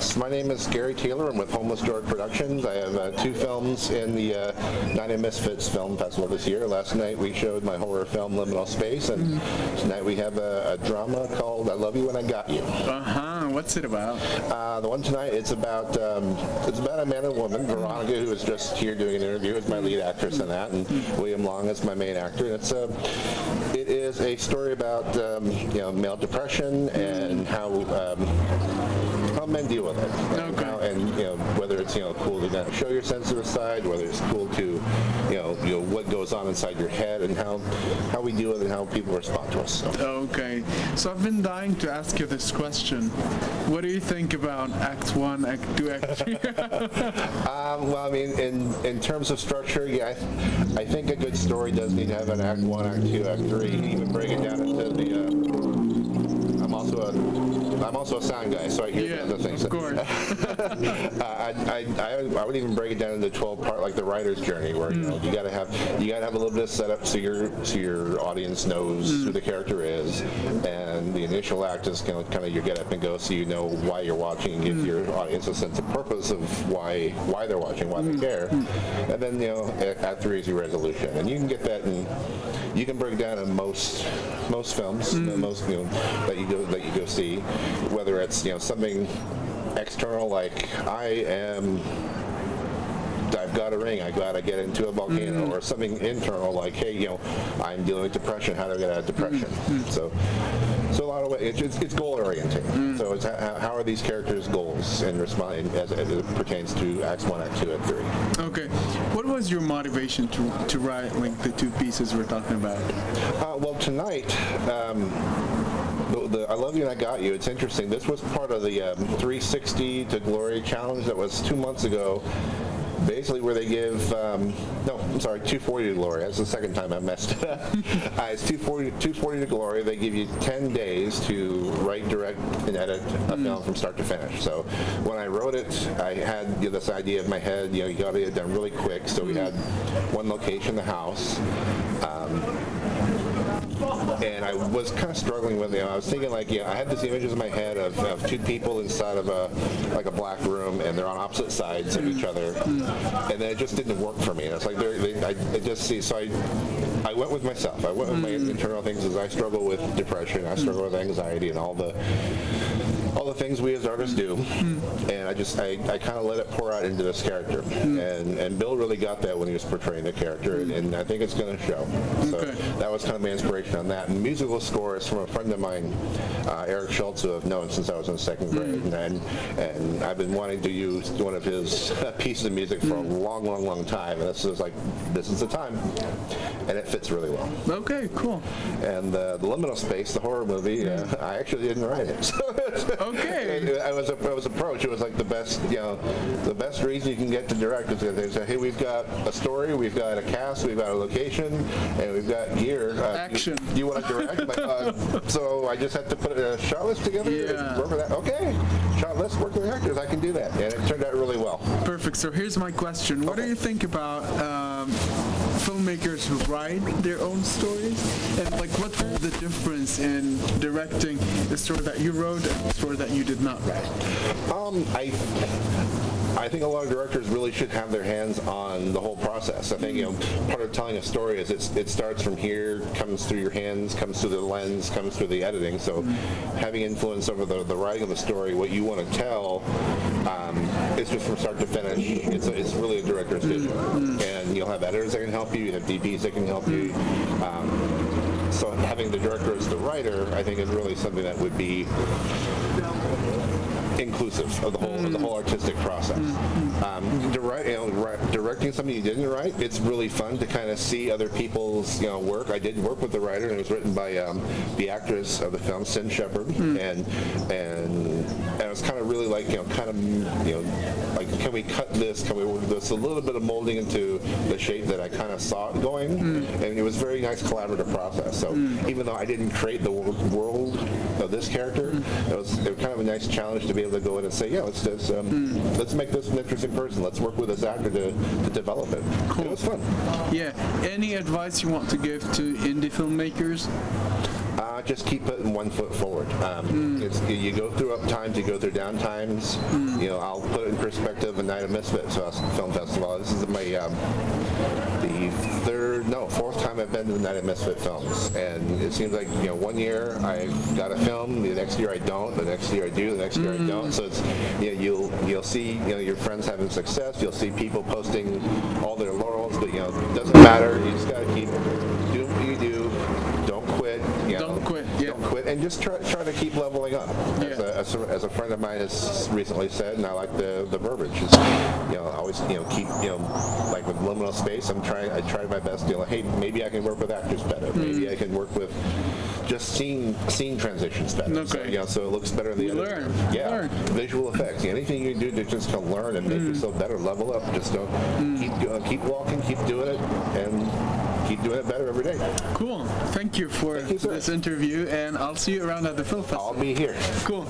Yes, my name is Gary Taylor. I'm with Homeless George Productions. I have 2 films in the Night of Misfits Film Festival this year. Last night we showed my horror film Liminal Space, and tonight we have a drama called I Love You When I Got You. What's it about? The one tonight, it's about a man and woman. Veronica, who is just here doing an interview, is my lead actress in that, and William Long is my main actor. And it is a story about male depression and how men deal with it, and whether it's cool to show your sensitive side, whether it's cool to what goes on inside your head, and how we deal with it, and how people respond to us. Okay, so I've been dying to ask you this question. What do you think about Act 1, Act 2, Act 3? Well, I mean, in terms of structure, yeah, I think a good story does need to have an Act 1, Act 2, Act 3, even break it down into the. I'm also a sound guy, so I hear the other things. Of course. I would even break it down into 12 part, like the writer's journey, where you gotta have a little bit of setup so your audience knows who the character is, and the initial act is kind of your get up and go, so you know why you're watching, and give your audience a sense of purpose of why they're watching, why they care, and then Act 3 is your resolution, and you can get that you can break down in most films, most that you go see, whether it's something external like I've got a ring, I gotta get into a volcano, or something internal like, hey, I'm dealing with depression, how do I get out of depression? So a lot of ways, it's goal oriented. So it's how are these characters' goals and responding as it pertains to Acts 1, Act 2, Act 3. Okay, what was your motivation to write like the 2 pieces we're talking about? Well, tonight, the I Love You and I Got You, it's interesting. This was part of the 360 to Glory challenge that was 2 months ago. Basically, where they give 240 to Glory. That's the second time I messed it up. It's 240 to Glory. They give you 10 days to write, direct, and edit a film from start to finish. So when I wrote it, I had this idea in my head. You got to get it done really quick. So we had one location, the house. And I was kind of struggling with it. I was thinking I had these images in my head of 2 people inside of a black room, and they're on opposite sides of each other, and then it just didn't work for me. And it's like so I went with myself. I went with my internal things, as I struggle with depression, I struggle with anxiety, and all the things we as artists do, and I kind of let it pour out into this character, and Bill really got that when he was portraying the character, and I think it's going to show. So that was kind of my inspiration on that. And musical score is from a friend of mine, Eric Schultz, who I've known since I was in 2nd grade, and I've been wanting to use one of his pieces of music for a long time, and this is the time, and it fits really well. Okay, cool. And the Liminal Space, the horror movie, I actually didn't write it. So okay. I was approached. It was like the best reason you can get to direct is they say, hey, we've got a story, we've got a cast, we've got a location, and we've got gear. Action. Do you want to direct? So I just had to put a shot list together. Yeah. Work with that. Okay. Shot list, work with actors. I can do that, and it turned out really well. Perfect. So here's my question. What do you think about filmmakers who write their own stories, and what's the difference in directing the story that you wrote and the story that you did not write? I think a lot of directors really should have their hands on the whole process. I think part of telling a story is it starts from here, comes through your hands, comes through the lens, comes through the editing. So having influence over the writing of the story, what you want to tell, it's just from start to finish. It's really a director's vision, and you'll have editors that can help you. You have DPs that can help you. So having the director as the writer, I think, is really something that would be inclusive of the whole artistic process. Directing something you didn't write, it's really fun to kind of see other people's work. I did work with the writer, and it was written by the actress of the film, Sin Shepard, and it was kind of really can we cut this? Can we work this? A little bit of molding into the shape that I kind of saw it going, and it was a very nice collaborative process. So even though I didn't create the world of this character, it was kind of a nice challenge to be able to go in and say, yeah, let's make this an interesting person. Let's work with this actor to develop it. Cool. It was fun. Yeah. Any advice you want to give to indie filmmakers? not just keep putting one foot forward. You go through up times, you go through down times. I'll put it in perspective. A Night of Misfits Film Festival. This is my fourth time I've been to the Night of Misfit Films, and it seems like 1 year I've got a film, the next year I don't, the next year I do, the next year I don't. So it's you'll see your friends having success, you'll see people posting all their laurels, but it doesn't matter. You just gotta keep doing what you do. Don't quit. Don't quit. Yeah. Don't quit, and just try to keep leveling up. As a friend of mine has recently said, and I like the verbiage. Is, always keep like with liminal space. I try my best. Hey, maybe I can work with actors better. Maybe I can work with just scene transitions better. Okay. So it looks better in the You editing. learn. Yeah. Learn. Visual effects. Anything you do to just to learn and make yourself better, level up. Just don't keep walking, keep doing it, and keep doing it better every day. Cool. Thank you for Thank you, sir. this interview, and I'll see you around at the film festival. I'll be here. Cool.